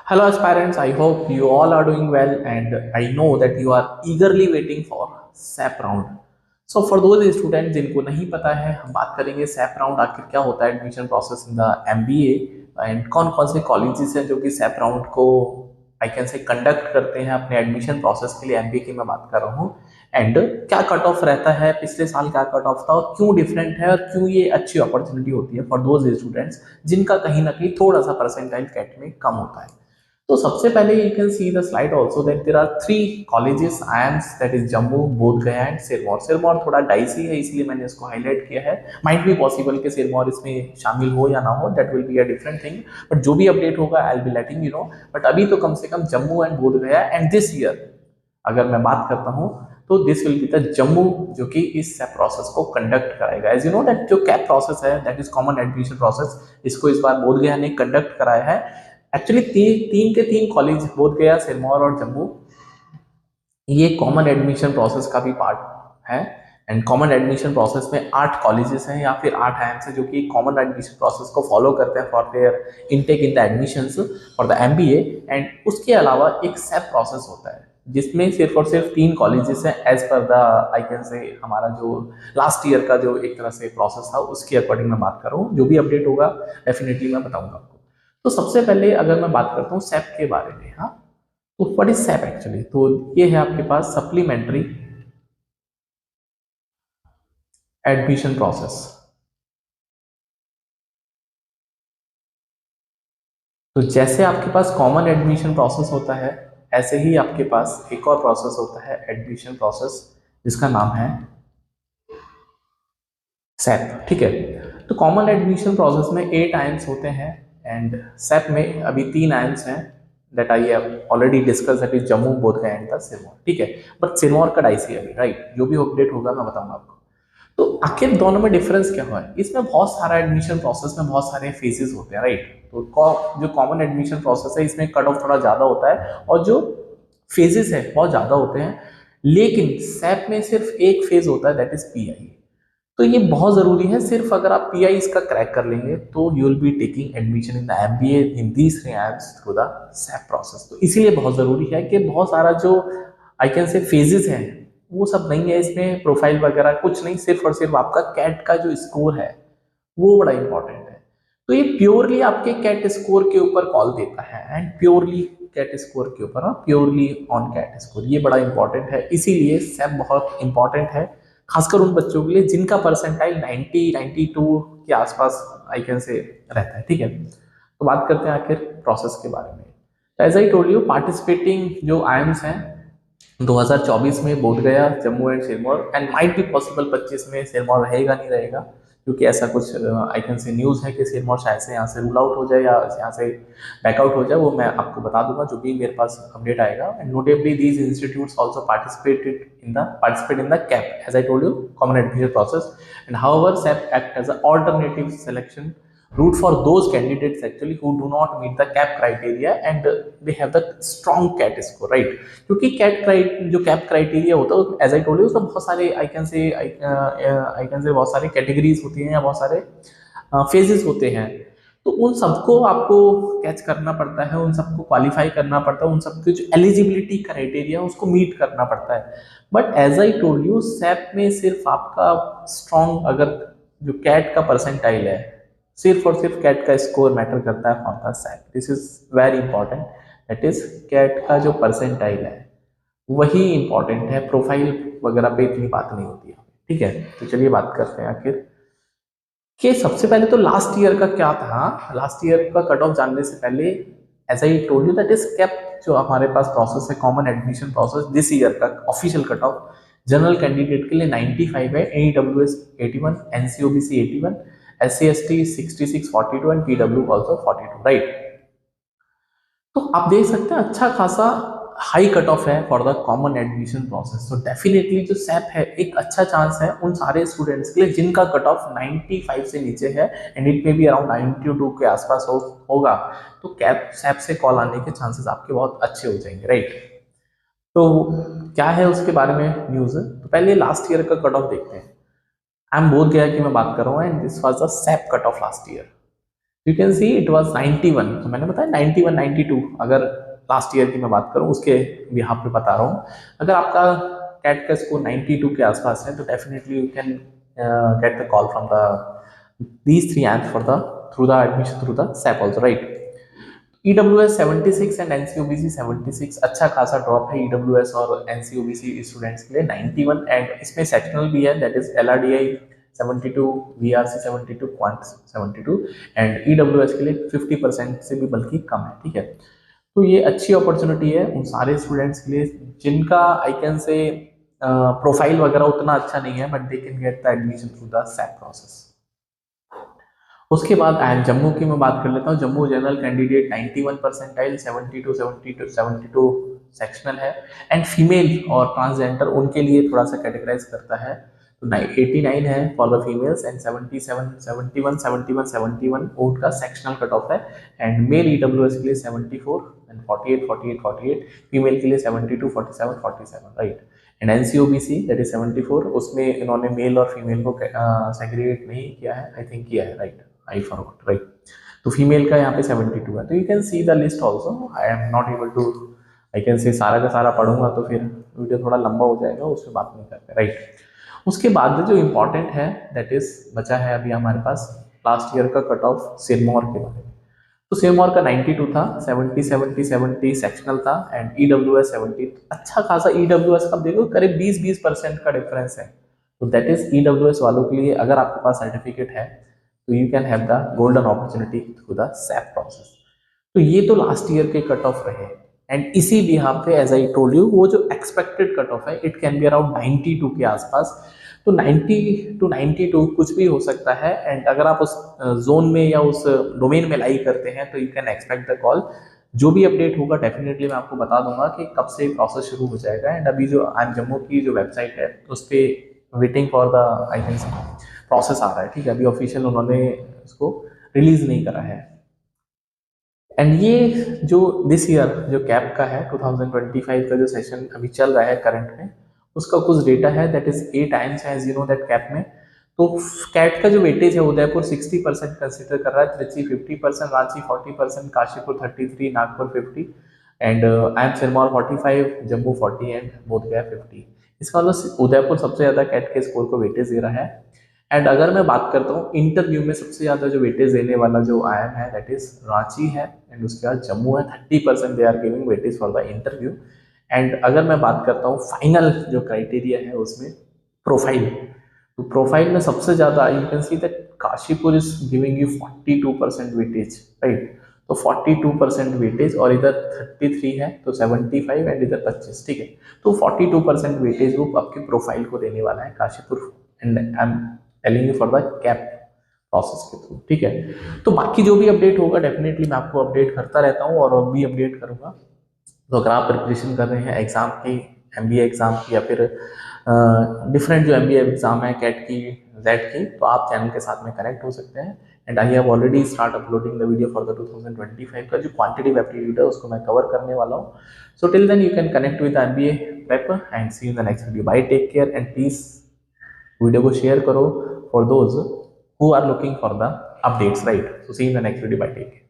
Hello, aspirants. I hope you all are doing well, and I know that you are eagerly waiting for SAP round. So, for those students जिनको नहीं पता है, हम बात करेंगे SAP round आखिर क्या होता है, admission process in the MBA and कौन कौन से कॉलेजेस हैं जो कि SAP राउंड को आई कैन से कंडक्ट करते हैं अपने एडमिशन प्रोसेस के लिए। MBA की मैं बात कर रहा हूँ एंड क्या कट ऑफ रहता है, पिछले साल क्या कट ऑफ था और क्यों डिफरेंट है और क्यों ये अच्छी अपॉर्चुनिटी होती है फॉर दोज स्टूडेंट्स जिनका कहीं ना कहीं थोड़ा सा परसेंटाइल कैट में कम होता है। तो सबसे पहले you can see the slide also that there are three colleges IIMs that is Jammu, Bodh Gaya and Sirmaur. Sirmaur थोड़ा डाइसी है इसलिए मैंने इसको हाईलाइट किया है। माइट बी पॉसिबल कि सिरमौर इसमें शामिल हो या ना हो, that will be a different thing, but जो भी अपडेट होगा I will be letting you know. But अभी तो कम से कम जम्मू एंड बोध गया एंड दिस ईयर अगर मैं बात करता हूँ तो this will be the Jammu जो कि इस SAP प्रोसेस को कंडक्ट कराएगा। एज यू नो दैट जो कैप प्रोसेस है that is common admission process, इसको इस बार बोध गया ने कंडक्ट कराया है। एक्चुअली तीन के तीन कॉलेज बोध गया, सिरमौर और जम्मू ये कॉमन एडमिशन प्रोसेस का भी पार्ट है। एंड कॉमन एडमिशन प्रोसेस में 8 कॉलेजेस हैं या फिर 8 आईएम्स हैं जो कि कॉमन एडमिशन प्रोसेस को फॉलो करते हैं for their intake in the admissions for the MBA। And उसके अलावा एक SAP प्रोसेस होता है जिसमें सिर्फ और सिर्फ 3 कॉलेजेस हैं as per the I can से हमारा जो लास्ट ईयर का जो एक तरह से प्रोसेस था उसके अकॉर्डिंग मैं बात कर रहा हूँ। जो भी अपडेट होगा डेफिनेटली मैं बताऊंगा आपको। तो सबसे पहले अगर मैं बात करता हूँ SAP के बारे में, हाँ, तो व्हाट इज SAP एक्चुअली? तो ये है आपके पास सप्लीमेंट्री एडमिशन प्रोसेस। तो जैसे आपके पास कॉमन एडमिशन प्रोसेस होता है ऐसे ही आपके पास एक और प्रोसेस होता है एडमिशन प्रोसेस जिसका नाम है SAP। ठीक है, तो कॉमन एडमिशन प्रोसेस में 8 आइम्स होते हैं एंड SAP में अभी 3 आइम्स हैं that I have already discuss, that is Jammu, Bodh Gaya and the Sirmaur. ठीक है, बट सिरमौर का डाइसी अभी, राइट, जो भी अपडेट होगा मैं बताऊंगा आपको। तो आखिर दोनों में डिफरेंस क्या हुआ है? इसमें बहुत सारा एडमिशन प्रोसेस में बहुत सारे फेजेस होते हैं, राइट। तो जो कॉमन एडमिशन प्रोसेस है इसमें कट ऑफ थोड़ा ज़्यादा होता है और जो फेजेस है बहुत ज़्यादा होते हैं, लेकिन SAP में सिर्फ एक फेज होता है दैट इज PI। तो ये बहुत ज़रूरी है, सिर्फ अगर आप PI इसका क्रैक कर लेंगे तो you will be taking admission in the MBA in these 3 AIIMS through the SAP process. तो इसीलिए बहुत ज़रूरी है कि बहुत सारा जो आई कैन से फेजेस हैं वो सब नहीं है इसमें, प्रोफाइल वगैरह कुछ नहीं, सिर्फ और सिर्फ आपका कैट का जो स्कोर है वो बड़ा इंपॉर्टेंट है। तो ये प्योरली आपके कैट स्कोर के ऊपर कॉल देता है एंड प्योरली कैट स्कोर के ऊपर, प्योरली ऑन कैट स्कोर, ये बड़ा इंपॉर्टेंट है। इसीलिए SAP बहुत इंपॉर्टेंट है खासकर उन बच्चों के लिए जिनका परसेंटाइल 90 92 के आसपास आई कैन से रहता है। ठीक है, तो बात करते हैं आखिर प्रोसेस के बारे में। As I told you, participating जो आईएम्स हैं 2024 में Bodh Gaya, Jammu and Sirmaur, and might be possible 25 में सिरमौर रहेगा नहीं रहेगा, क्योंकि ऐसा कुछ आई कैन से न्यूज़ है कि सिरमौर शायद से यहाँ से रूल आउट हो जाए या यहाँ से बैकआउट हो जाए, वो मैं आपको बता दूंगा जो भी मेरे पास अपडेट आएगा। And notably these institutes also participate in the CAP, as I told you, common admission process. And however, SAP act as an alternative selection route for those candidates actually who do not meet the CAP criteria and they have the strong CAT score, right? क्योंकि जो CAP criteria होता है as I told you उसमें बहुत सारे I can say बहुत सारे categories होती हैं या बहुत सारे फेजेस होते हैं। तो उन सबको आपको कैच करना पड़ता है, उन सबको क्वालिफाई करना पड़ता है, उन सबकी जो एलिजिबिलिटी क्राइटेरिया उसको मीट करना पड़ता है। But as I told you, SAP में सिर्फ आपका स्ट्रॉन्ग अगर जो कैट का परसेंटाइल है, सिर्फ और सिर्फ कैट का स्कोर मैटर करता है for the SAP। This is very important, that is CAT का जो परसेंटाइल है वही इंपॉर्टेंट है, प्रोफाइल वगैरह पे इतनी बात नहीं होती है। ठीक है, तो चलिए बात करते हैं आखिर कि सबसे पहले तो लास्ट ईयर का क्या था। लास्ट ईयर का कट ऑफ जानने से पहले as I told you that is CAP जो हमारे पास प्रोसेस है, common admission process, this year का official cut off general candidate के लिए 95 है, AWS 81, NCOBC 81, SC/ST 66 42 and PW also 42, right. तो आप देख सकते हैं अच्छा खासा हाई कट ऑफ है for the common admission process. तो डेफिनेटली जो SAP है एक अच्छा चांस है उन सारे स्टूडेंट्स के लिए जिनका कट ऑफ 95 से नीचे है एंड इट में भी अराउंड 92 के आसपास होगा। तो कैप SAP से कॉल आने के चांसेस आपके बहुत अच्छे हो जाएंगे, राइट। तो क्या है उसके बारे में न्यूज़? तो पहले लास्ट ईयर का कट ऑफ देखते हैं। आई एम बोध गया कि मैं बात कर रहा हूँ and this was the SAP cut off last year. You can see it was 91, तो मैंने बताया 91 92, अगर लास्ट ईयर की मैं बात करूं उसके यहाँ पे बता रहा हूँ। अगर आपका कैट का स्कोर 92 के आसपास है तो definitely you can get the call from the these three amps for the through the admission through the SAP also, right? EWS 76 and NCOBC 76 अच्छा खासा ड्रॉप है EWS और NCOBC स्टूडेंट्स के लिए 91, एंड इसमें सेक्शनल भी है, that is LRDI 72, VRC 72, quant 72, and EWS के लिए 50% से भी बल्कि कम है, ठीक है। तो ये अच्छी अपॉर्चुनिटी है उन सारे स्टूडेंट्स के लिए जिनका आई कैन से प्रोफाइल वगैरह उतना अच्छा नहीं है, but they can get the admission through the SAP process. उसके बाद जम्मू की मैं बात कर लेता हूँ। Jammu general candidate 91 percentile, 72 sectional है, एंड फीमेल और ट्रांसजेंडर उनके लिए थोड़ा सा कैटेगराइज करता है, तो 89 है फॉर द फीमेल्स एंड 71 उनका सेक्शनल कट ऑफ है, एंड मेल EWS के लिए 74 एंड 48 फीमेल के लिए 72 47 right. And NCOBC that is 74, उसमें इन्होंने मेल और फीमेल को सेग्रीगेट नहीं किया है, आई थिंक किया है, राइट, आई फॉरगॉट, राइट। तो फीमेल का यहाँ पे 72 है, तो you can see the list also. I am not able to I can say सारा का सारा पढ़ूंगा तो फिर वीडियो थोड़ा लंबा हो जाएगा, उसमें बात नहीं करते, राइट। उसके बाद जो इम्पोर्टेंट है दैट इज बचा है अभी हमारे पास लास्ट ईयर का कट ऑफ सिरमौर के बारे में। तो सिरमौर का 92 था, 70 सेक्शनल था, एंड EWS 70, अच्छा खासा EWS का देखो करीब 20% का डिफरेंस है। तो दैट इज EWS वालों के लिए अगर आपके पास सर्टिफिकेट है तो you can have the golden opportunity through the SAP process. तो ये तो लास्ट ईयर के कट ऑफ रहे, एंड इसी भी यहाँ पे एज आई टोल्ड यू वो जो एक्सपेक्टेड कट ऑफ है इट कैन बी अराउंड 92 के आसपास। तो 90 to 92 कुछ भी हो सकता है, एंड अगर आप उस जोन में या उस डोमेन में लाई करते हैं तो you can expect the call. जो भी अपडेट होगा डेफिनेटली मैं आपको बता दूंगा कि कब से प्रोसेस शुरू हो जाएगा। एंड अभी जो आई जम्मू की जो वेबसाइट है उस पर waiting for the I think process आ रहा है, ठीक है, अभी ऑफिशियल उन्होंने इसको रिलीज नहीं करा है। एंड ये जो दिस ईयर जो कैप का है 2025 का जो सेशन अभी चल रहा है करंट में, उसका कुछ डेटा है that is 8 times as you know that cap में। तो कैट का जो वेटेज है उदयपुर 60% कंसिडर कर रहा है, Trichy 50%, Ranchi 40%, Kashipur 33, Nagpur 50, and IIM Sirmaur 45, Jammu 40 and Bodhgaya 50। इसका मतलब उदयपुर सबसे ज्यादा कैट के स्कोर को वेटेज दे रहा है। एंड अगर मैं बात करता हूँ इंटरव्यू में सबसे ज्यादा जो वेटेज देने वाला जो आयम है दैट इज रांची है, एंड उसके बाद जम्मू है, 30% they are giving weightage for the interview. And अगर मैं बात करता हूँ फाइनल जो क्राइटेरिया है उसमें प्रोफाइल, तो प्रोफाइल में सबसे ज्यादा you can see that Kashipur is giving you 42% weightage, right. तो 42% वेटेज, और इधर 33 है तो 75 एंड इधर 25, ठीक है। तो 42% वेटेज वो आपके प्रोफाइल को देने वाला है Kashipur, and I am telling you for the cap process के थ्रू, ठीक है। तो बाकी जो भी अपडेट होगा डेफिनेटली मैं आपको अपडेट करता रहता हूँ और भी अपडेट करूंगा। तो अगर आप प्रिपरेशन कर रहे हैं एग्जाम की, MBA एग्जाम की, या फिर डिफरेंट जो MBA एग्जाम है कैट की, जेट की, तो आप चैनल के साथ में कनेक्ट हो सकते हैं। And I have already start uploading the video for the 2025 का जो क्वांटिटेटिव एप्टीट्यूड है उसको मैं कवर करने वाला हूँ। So till then you can connect with MBA prep and see in the next video. Bye, take care, and please video को share करो for those who are looking for the updates, right? So see you in the next video. Bye, take care.